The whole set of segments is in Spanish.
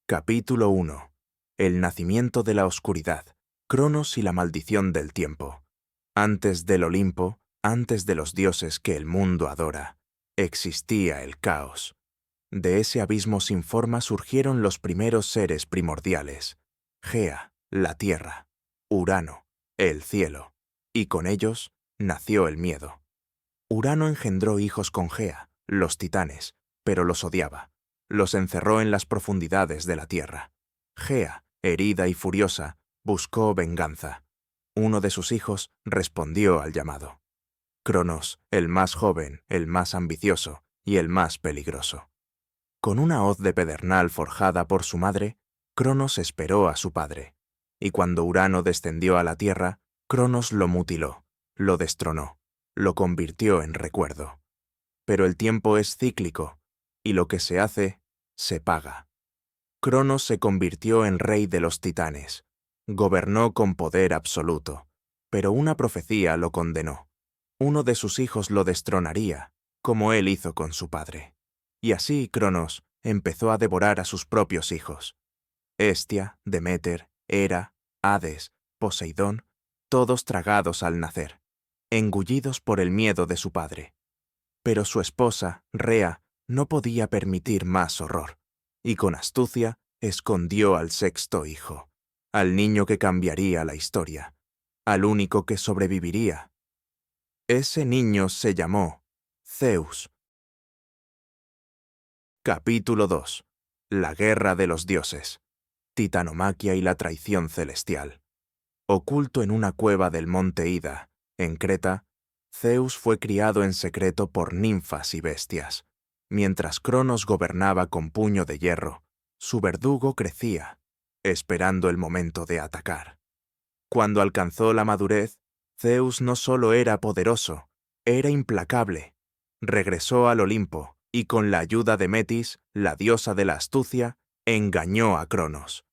Capítulo 1. El nacimiento de la oscuridad, Cronos y la maldición del tiempo. Antes del Olimpo, antes de los dioses que el mundo adora, existía el caos. De ese abismo sin forma surgieron los primeros seres primordiales: Gea, la tierra; Urano, el cielo; y con ellos nació el miedo. Urano engendró hijos con Gea, los titanes, pero los odiaba. Los encerró en las profundidades de la tierra. Gea, herida y furiosa, buscó venganza. Uno de sus hijos respondió al llamado: Cronos, el más joven, el más ambicioso y el más peligroso. Con una hoz de pedernal forjada por su madre, Cronos esperó a su padre. Y cuando Urano descendió a la tierra, Cronos lo mutiló, lo destronó, lo convirtió en recuerdo. Pero el tiempo es cíclico, y lo que se hace, se paga. Cronos se convirtió en rey de los titanes. Gobernó con poder absoluto, pero una profecía lo condenó. Uno de sus hijos lo destronaría, como él hizo con su padre. Y así Cronos empezó a devorar a sus propios hijos. Hestia, Deméter, Hera, Hades, Poseidón, todos tragados al nacer, engullidos por el miedo de su padre. Pero su esposa, Rea, no podía permitir más horror, y con astucia escondió al sexto hijo, al niño que cambiaría la historia, al único que sobreviviría. Ese niño se llamó Zeus. Capítulo 2. La guerra de los dioses, Titanomaquia y la traición celestial. Oculto en una cueva del monte Ida, en Creta, Zeus fue criado en secreto por ninfas y bestias. Mientras Cronos gobernaba con puño de hierro, su verdugo crecía, esperando el momento de atacar. Cuando alcanzó la madurez, Zeus no solo era poderoso, era implacable. Regresó al Olimpo y con la ayuda de Metis, la diosa de la astucia, engañó a Cronos.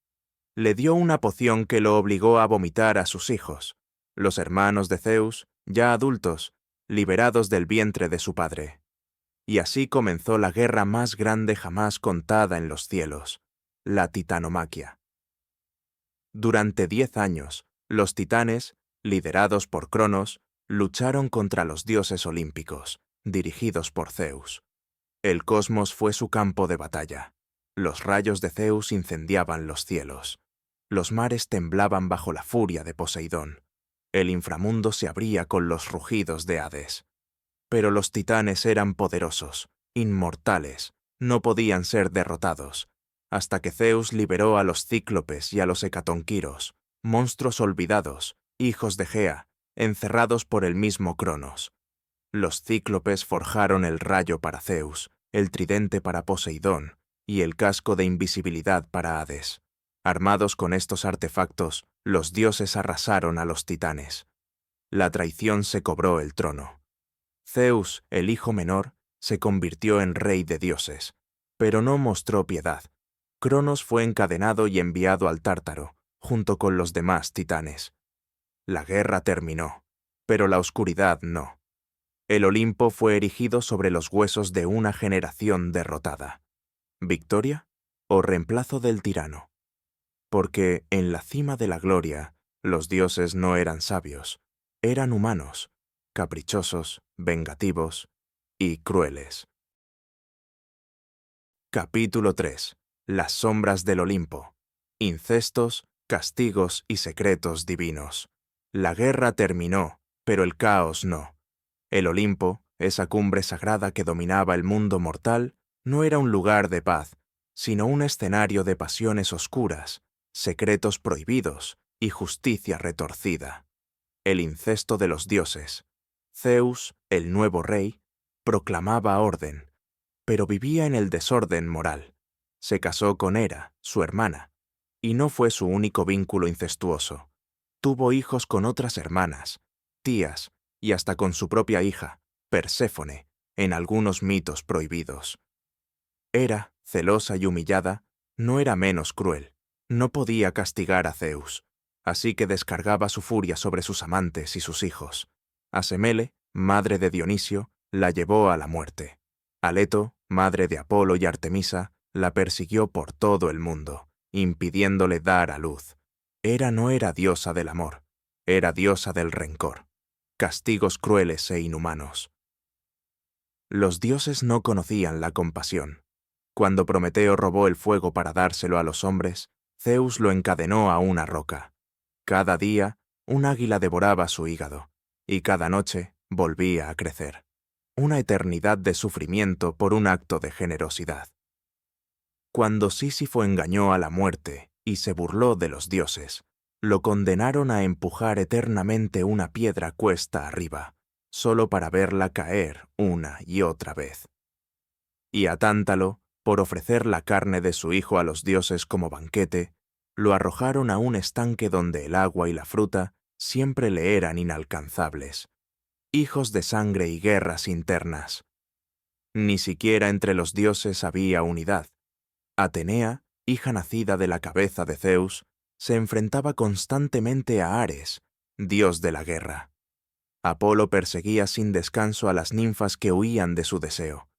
Le dio una poción que lo obligó a vomitar a sus hijos, los hermanos de Zeus, ya adultos, liberados del vientre de su padre. Y así comenzó la guerra más grande jamás contada en los cielos, la Titanomaquia. Durante 10 años, los titanes, liderados por Cronos, lucharon contra los dioses olímpicos, dirigidos por Zeus. El cosmos fue su campo de batalla. Los rayos de Zeus incendiaban los cielos. Los mares temblaban bajo la furia de Poseidón. El inframundo se abría con los rugidos de Hades. Pero los titanes eran poderosos, inmortales, no podían ser derrotados, hasta que Zeus liberó a los cíclopes y a los hecatonquiros, monstruos olvidados, hijos de Gea, encerrados por el mismo Cronos. Los cíclopes forjaron el rayo para Zeus, el tridente para Poseidón y el casco de invisibilidad para Hades. Armados con estos artefactos, los dioses arrasaron a los titanes. La traición se cobró el trono. Zeus, el hijo menor, se convirtió en rey de dioses, pero no mostró piedad. Cronos fue encadenado y enviado al Tártaro, junto con los demás titanes. La guerra terminó, pero la oscuridad no. El Olimpo fue erigido sobre los huesos de una generación derrotada. ¿Victoria o reemplazo del tirano? Porque en la cima de la gloria, los dioses no eran sabios, eran humanos, caprichosos, vengativos y crueles. Capítulo 3. Las sombras del Olimpo. Incestos, castigos y secretos divinos. La guerra terminó, pero el caos no. El Olimpo, esa cumbre sagrada que dominaba el mundo mortal, no era un lugar de paz, sino un escenario de pasiones oscuras, secretos prohibidos y justicia retorcida. El incesto de los dioses. Zeus, el nuevo rey, proclamaba orden, pero vivía en el desorden moral. Se casó con Hera, su hermana, y no fue su único vínculo incestuoso. Tuvo hijos con otras hermanas, tías, y hasta con su propia hija, Perséfone, en algunos mitos prohibidos. Hera, celosa y humillada, no era menos cruel. No podía castigar a Zeus, así que descargaba su furia sobre sus amantes y sus hijos. A Semele, madre de Dionisio, la llevó a la muerte. A Leto, madre de Apolo y Artemisa, la persiguió por todo el mundo, impidiéndole dar a luz. Hera no era diosa del amor, era diosa del rencor, castigos crueles e inhumanos. Los dioses no conocían la compasión. Cuando Prometeo robó el fuego para dárselo a los hombres, Zeus lo encadenó a una roca. Cada día, un águila devoraba su hígado, y cada noche volvía a crecer. Una eternidad de sufrimiento por un acto de generosidad. Cuando Sísifo engañó a la muerte y se burló de los dioses, lo condenaron a empujar eternamente una piedra cuesta arriba, solo para verla caer una y otra vez. Y a Tántalo, por ofrecer la carne de su hijo a los dioses como banquete, lo arrojaron a un estanque donde el agua y la fruta siempre le eran inalcanzables. Hijos de sangre y guerras internas. Ni siquiera entre los dioses había unidad. Atenea, hija nacida de la cabeza de Zeus, se enfrentaba constantemente a Ares, dios de la guerra. Apolo perseguía sin descanso a las ninfas que huían de su deseo.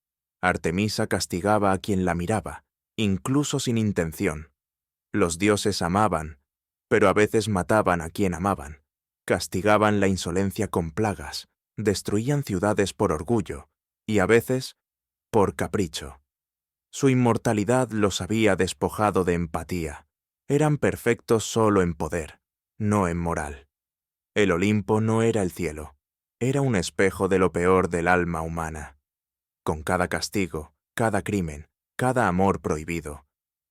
Artemisa castigaba a quien la miraba, incluso sin intención. Los dioses amaban, pero a veces mataban a quien amaban. Castigaban la insolencia con plagas, destruían ciudades por orgullo, y a veces por capricho. Su inmortalidad los había despojado de empatía. Eran perfectos solo en poder, no en moral. El Olimpo no era el cielo, era un espejo de lo peor del alma humana. Con cada castigo, cada crimen, cada amor prohibido,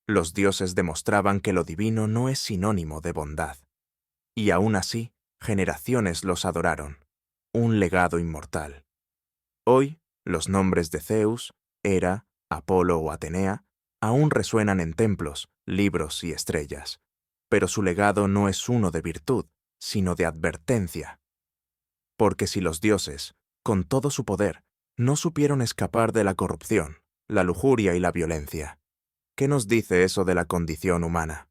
los dioses demostraban que lo divino no es sinónimo de bondad. Y aún así, generaciones los adoraron, un legado inmortal. Hoy, los nombres de Zeus, Hera, Apolo o Atenea aún resuenan en templos, libros y estrellas, pero su legado no es uno de virtud, sino de advertencia. Porque si los dioses, con todo su poder, no supieron escapar de la corrupción, la lujuria y la violencia, ¿qué nos dice eso de la condición humana?